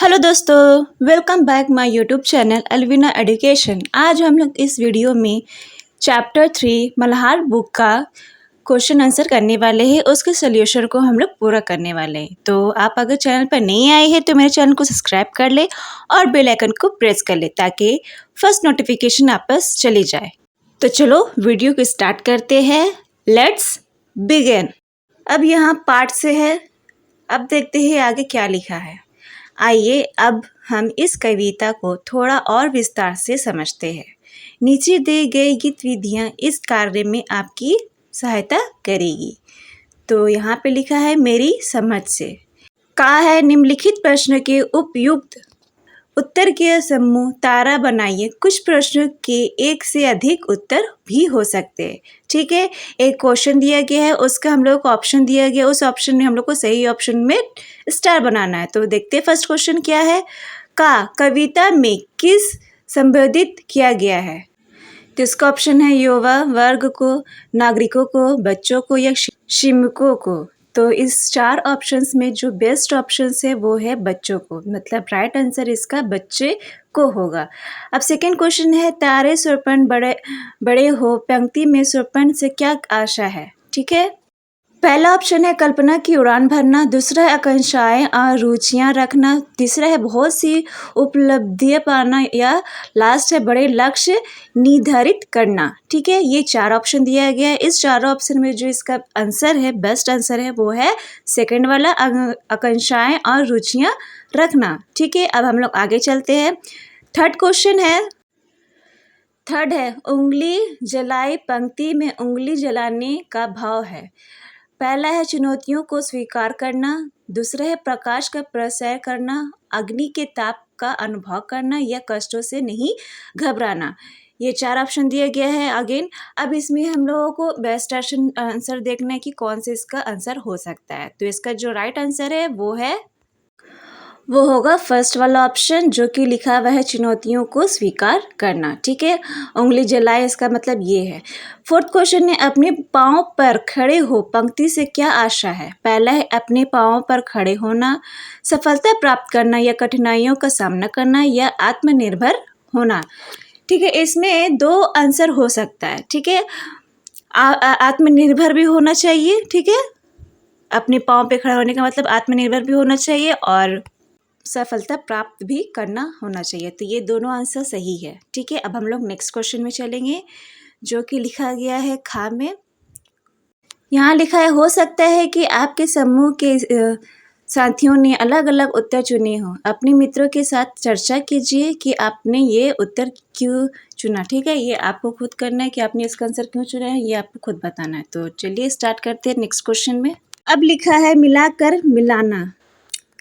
Hello दोस्तों, welcome back my YouTube channel Alvina education. आज हम लोग इस वीडियो में चैप्टर 3 मल्हार बुक का क्वेश्चन आंसर करने वाले हैं। उसके सोल्यूशन को हम लोग पूरा करने वाले हैं। तो आप अगर चैनल पर नहीं आए हैं तो मेरे चैनल को सब्सक्राइब कर ले और बेल आइकन को प्रेस कर ले ताकि फर्स्ट नोटिफिकेशन आप पास चली जाए। तो चलो वीडियो को स्टार्ट करते हैं। Let's begin. अब यहाँ पार्ट से है। अब देखते हैं आगे क्या लिखा है। आइए अब हम इस कविता को थोड़ा और विस्तार से समझते हैं। नीचे दी गई गीत विधियाँ इस कार्य में आपकी सहायता करेगी। तो यहाँ पे लिखा है मेरी समझ से। कहा है निम्नलिखित प्रश्न के उपयुक्त उत्तर के समूह तारा बनाइए। कुछ प्रश्नों के एक से अधिक उत्तर भी हो सकते हैं। ठीक है, एक क्वेश्चन दिया गया है, उसका हम लोग को ऑप्शन दिया गया, उस ऑप्शन में हम लोग को सही ऑप्शन में स्टार बनाना है। तो देखते हैं फर्स्ट क्वेश्चन क्या है। कविता में किस संबोधित किया गया है। तो इसका ऑप्शन है युवा वर्ग को, नागरिकों को, बच्चों को या श्रमिकों को। तो इस चार ऑप्शंस में जो बेस्ट ऑप्शंस है वो है बच्चों को, मतलब राइट आंसर इसका बच्चे को होगा। अब सेकंड क्वेश्चन है तारे स्वरपण बड़े बड़े हो पंक्ति में स्वरपण से क्या आशा है। ठीक है, पहला ऑप्शन है कल्पना की उड़ान भरना, दूसरा है आकांक्षाएं और रुचियां रखना, तीसरा है बहुत सी उपलब्धियां पाना या लास्ट है बड़े लक्ष्य निर्धारित करना। ठीक है, ये चार ऑप्शन दिया गया है। इस चारों ऑप्शन में जो इसका आंसर है, बेस्ट आंसर है वो है सेकंड वाला, आकांक्षाएं और रुचियां रखना। ठीक है, अब हम लोग आगे चलते हैं। थर्ड क्वेश्चन है, थर्ड है उंगली जलाई पंक्ति में उंगली जलाने का भाव है। पहला है चुनौतियों को स्वीकार करना, दूसरा है प्रकाश का प्रसार करना, अग्नि के ताप का अनुभव करना या कष्टों से नहीं घबराना। ये चार ऑप्शन दिया गया है अगेन। अब इसमें हम लोगों को बेस्ट आंसर देखना है कि कौन से इसका आंसर हो सकता है। तो इसका जो राइट आंसर है वो होगा फर्स्ट वाला ऑप्शन, जो कि लिखा हुआ है चुनौतियों को स्वीकार करना। ठीक है, उंगली जलाए इसका मतलब ये है। फोर्थ क्वेश्चन है अपने पाँव पर खड़े हो पंक्ति से क्या आशा है। पहला है अपने पाँव पर खड़े होना, सफलता प्राप्त करना या कठिनाइयों का सामना करना या आत्मनिर्भर होना। ठीक है, इसमें दो आंसर हो सकता है। ठीक है, आत्मनिर्भर भी होना चाहिए। ठीक है, अपने पाँव पे खड़ा होने का मतलब आत्मनिर्भर भी होना चाहिए और सफलता प्राप्त भी करना होना चाहिए। तो ये दोनों आंसर सही है। ठीक है, अब हम लोग नेक्स्ट क्वेश्चन में चलेंगे, जो कि लिखा गया है खा में। यहाँ लिखा है हो सकता है कि आपके समूह के साथियों ने अलग अलग उत्तर चुने हों। अपने मित्रों के साथ चर्चा कीजिए कि आपने ये उत्तर क्यों चुना। ठीक है, ये आपको खुद करना है कि आपने इसका आंसर क्यों चुना है, ये आपको खुद बताना है। तो चलिए स्टार्ट करते हैं नेक्स्ट क्वेश्चन में। अब लिखा है मिलाकर मिलाना।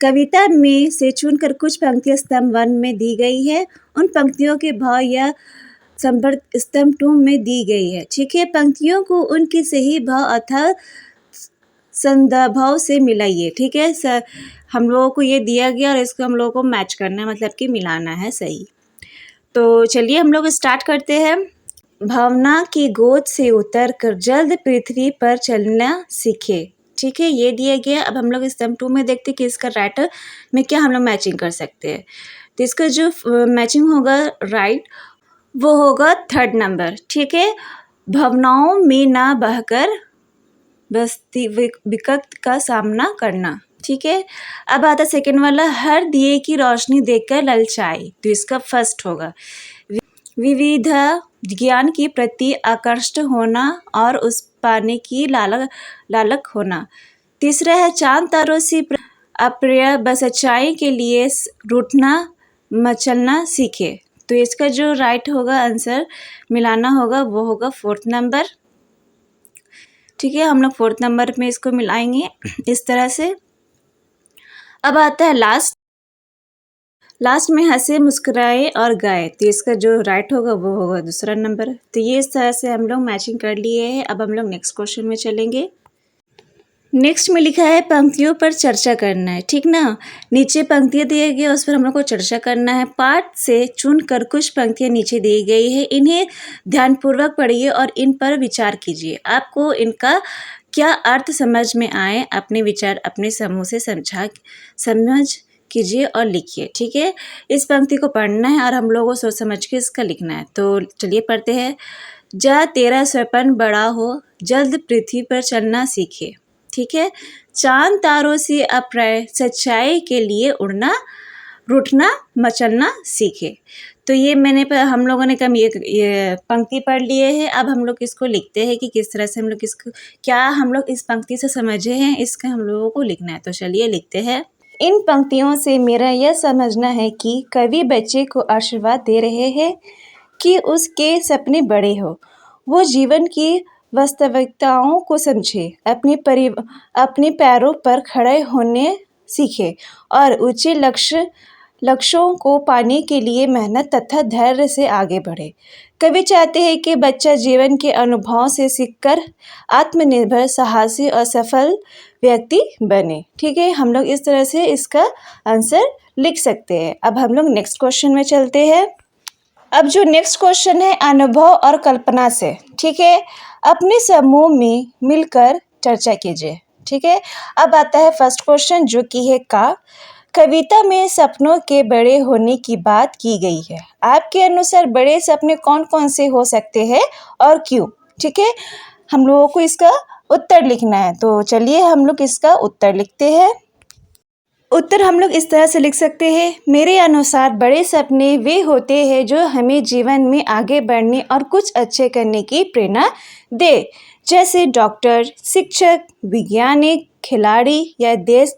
कविता में से चुनकर कुछ पंक्तियाँ स्तंभ 1 में दी गई है। उन पंक्तियों के भाव या संपर्क स्तंभ 2 में दी गई है। ठीक है, पंक्तियों को उनके सही भाव अर्थात संदर्भ से मिलाइए। ठीक है, हम लोगों को ये दिया गया और इसको हम लोगों को मैच करना है, मतलब कि मिलाना है सही। तो चलिए हम लोग स्टार्ट करते हैं। भावना की गोद से उतर कर जल्द पृथ्वी पर चलना सीखे। ठीक है, ये दिया गया। अब हम लोग स्तंभ 2 में देखते हैं कि इसका राइट में क्या हम लोग मैचिंग कर सकते हैं। तो इसका जो मैचिंग होगा राइट वो होगा थर्ड नंबर। ठीक है, भावनाओं में ना बहकर बस्ती विकट का सामना करना। ठीक है, अब आता सेकंड वाला हर दिए की रोशनी देखकर ललचाई। तो इसका फर्स्ट होगा विविध ज्ञान के प्रति आकर्षित होना और उस पाने की लालक होना। तीसरा है चांद तारों से अप्रिय बस सच्चाई के लिए रूठना मचलना सीखे। तो इसका जो राइट होगा आंसर मिलाना होगा वो होगा फोर्थ नंबर। ठीक है, हम लोग फोर्थ नंबर में इसको मिलाएंगे इस तरह से। अब आता है लास्ट में हंसे मुस्कुराए और गाए। तो इसका जो राइट होगा वो होगा दूसरा नंबर। तो ये इस तरह से हम लोग मैचिंग कर लिए हैं। अब हम लोग नेक्स्ट क्वेश्चन में चलेंगे। नेक्स्ट में लिखा है पंक्तियों पर चर्चा करना है। ठीक ना, नीचे पंक्तियाँ दिए गई उस पर हम लोग को चर्चा करना है। पाठ से चुनकर कुछ पंक्तियाँ नीचे दी गई है, इन्हें ध्यानपूर्वक पढ़िए और इन पर विचार कीजिए। आपको इनका क्या अर्थ समझ में आए, अपने विचार अपने समूह से समझ कीजिए और लिखिए। ठीक है, इस पंक्ति को पढ़ना है और हम लोगों को सोच समझ के इसका लिखना है। तो चलिए पढ़ते हैं। जा तेरा स्वपन बड़ा हो, जल्द पृथ्वी पर चलना सीखे। ठीक है, चांद तारों से अप्रय सच्चाई के लिए उड़ना, रूठना मचलना सीखे। तो ये हम लोगों ने कम ये पंक्ति पढ़ लिए है। अब हम लोग इसको लिखते हैं कि किस तरह से हम लोग इसको, क्या हम लोग इस पंक्ति से समझे हैं, इसका हम लोगों को लिखना है। तो चलिए लिखते हैं। इन पंक्तियों से मेरा यह समझना है कि कवि बच्चे को आशीर्वाद दे रहे हैं कि उसके सपने बड़े हो, वो जीवन की वास्तविकताओं को समझे, अपने पैरों पर खड़े होने सीखे और ऊंचे लक्ष्यों को पाने के लिए मेहनत तथा धैर्य से आगे बढ़े। कवि चाहते हैं कि बच्चा जीवन के अनुभवों से सीखकर आत्मनिर्भर, साहसी और सफल व्यक्ति बने। ठीक है, हम लोग इस तरह से इसका आंसर लिख सकते हैं। अब हम लोग नेक्स्ट क्वेश्चन में चलते हैं। अब जो नेक्स्ट क्वेश्चन है अनुभव और कल्पना से। ठीक है, अपने समूह में मिलकर चर्चा कीजिए। ठीक है, अब आता है फर्स्ट क्वेश्चन जो कि है का। कविता में सपनों के बड़े होने की बात की गई है। आपके अनुसार बड़े सपने कौन कौन से हो सकते हैं और क्यों? ठीक है, हम लोगों को इसका उत्तर लिखना है। तो चलिए हम लोग इसका उत्तर लिखते हैं। उत्तर हम लोग इस तरह से लिख सकते हैं। मेरे अनुसार बड़े सपने वे होते हैं जो हमें जीवन में आगे बढ़ने और कुछ अच्छे करने की प्रेरणा दे, जैसे डॉक्टर, शिक्षक, वैज्ञानिक, खिलाड़ी या देश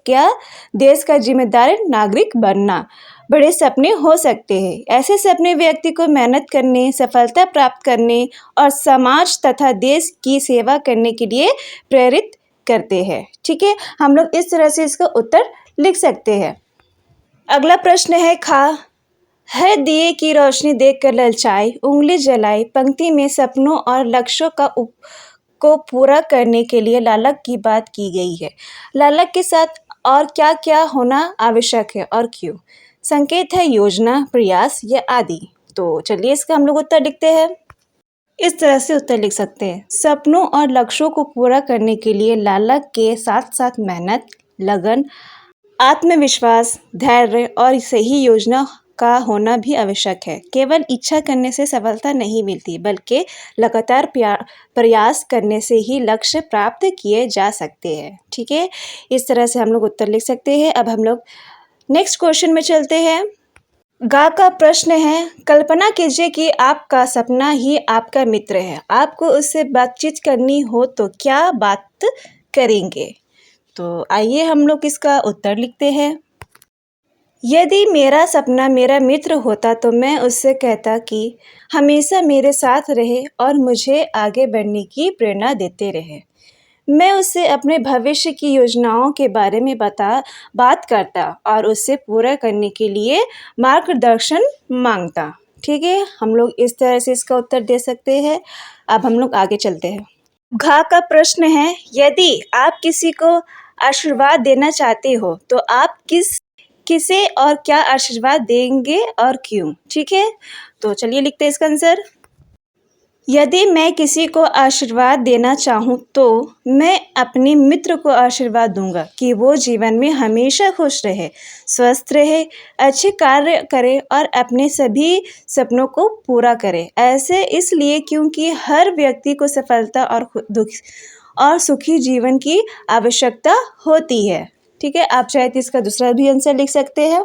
का जिम्मेदार नागरिक बनना बड़े सपने हो सकते हैं। ऐसे सपने व्यक्ति को मेहनत करने, सफलता प्राप्त करने और समाज तथा देश की सेवा करने के लिए प्रेरित करते हैं। ठीक है, हम लोग इस तरह से इसका उत्तर लिख सकते हैं। अगला प्रश्न है खा। है दिए की रोशनी देखकर ललचाई, उंगली जलाई। पंक्ति में सपनों और लक्ष्यों को पूरा करने के लिए लालक की बात की गई है। लालक के साथ और क्या क्या होना आवश्यक है और क्यों? संकेत है योजना, प्रयास या आदि। तो चलिए इसका हम लोग उत्तर लिखते हैं। इस तरह से उत्तर लिख सकते हैं। सपनों और लक्ष्यों को पूरा करने के लिए लालक के साथ साथ मेहनत, लगन, आत्मविश्वास, धैर्य और सही योजना का होना भी आवश्यक है। केवल इच्छा करने से सफलता नहीं मिलती, बल्कि लगातार प्रयास करने से ही लक्ष्य प्राप्त किए जा सकते हैं। ठीक है, इस तरह से हम लोग उत्तर लिख सकते हैं। अब हम लोग नेक्स्ट क्वेश्चन में चलते हैं। गा का प्रश्न है, कल्पना कीजिए कि आपका सपना ही आपका मित्र है। आपको उससे बातचीत करनी हो तो क्या बात करेंगे? तो आइए हम लोग इसका उत्तर लिखते हैं। यदि मेरा सपना मेरा मित्र होता तो मैं उससे कहता कि हमेशा मेरे साथ रहे और मुझे आगे बढ़ने की प्रेरणा देते रहे। मैं उससे अपने भविष्य की योजनाओं के बारे में बात करता और उससे पूरा करने के लिए मार्गदर्शन मांगता। ठीक है, हम लोग इस तरह से इसका उत्तर दे सकते हैं। अब हम लोग आगे चलते हैं। घा का प्रश्न है, यदि आप किसी को आशीर्वाद देना चाहते हो तो आप किसे और क्या आशीर्वाद देंगे और क्यों? ठीक है, तो चलिए लिखते हैं इसका आंसर। यदि मैं किसी को आशीर्वाद देना चाहूँ तो मैं अपने मित्र को आशीर्वाद दूंगा कि वो जीवन में हमेशा खुश रहे, स्वस्थ रहे, अच्छे कार्य करे और अपने सभी सपनों को पूरा करे। ऐसे इसलिए क्योंकि हर व्यक्ति को सफलता और सुखी जीवन की आवश्यकता होती है। ठीक है, आप चाहे तो इसका दूसरा भी आंसर लिख सकते हैं।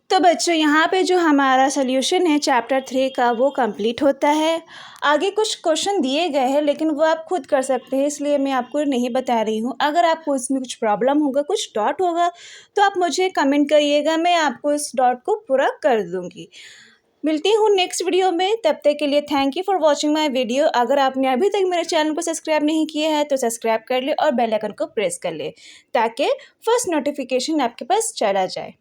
तो बच्चों, यहाँ पे जो हमारा सोल्यूशन है चैप्टर 3 का वो कंप्लीट होता है। आगे कुछ क्वेश्चन दिए गए हैं लेकिन वो आप खुद कर सकते हैं, इसलिए मैं आपको नहीं बता रही हूँ। अगर आपको इसमें कुछ प्रॉब्लम होगा, कुछ डॉट होगा तो आप मुझे कमेंट करिएगा, मैं आपको इस डॉट को पूरा कर दूँगी। मिलती हूँ नेक्स्ट वीडियो में, तब तक के लिए thank you for watching my video. अगर आपने अभी तक मेरे चैनल को सब्सक्राइब नहीं किया है तो सब्सक्राइब कर ले और बेल आइकन को प्रेस कर ले ताकि फर्स्ट नोटिफिकेशन आपके पास चला जाए।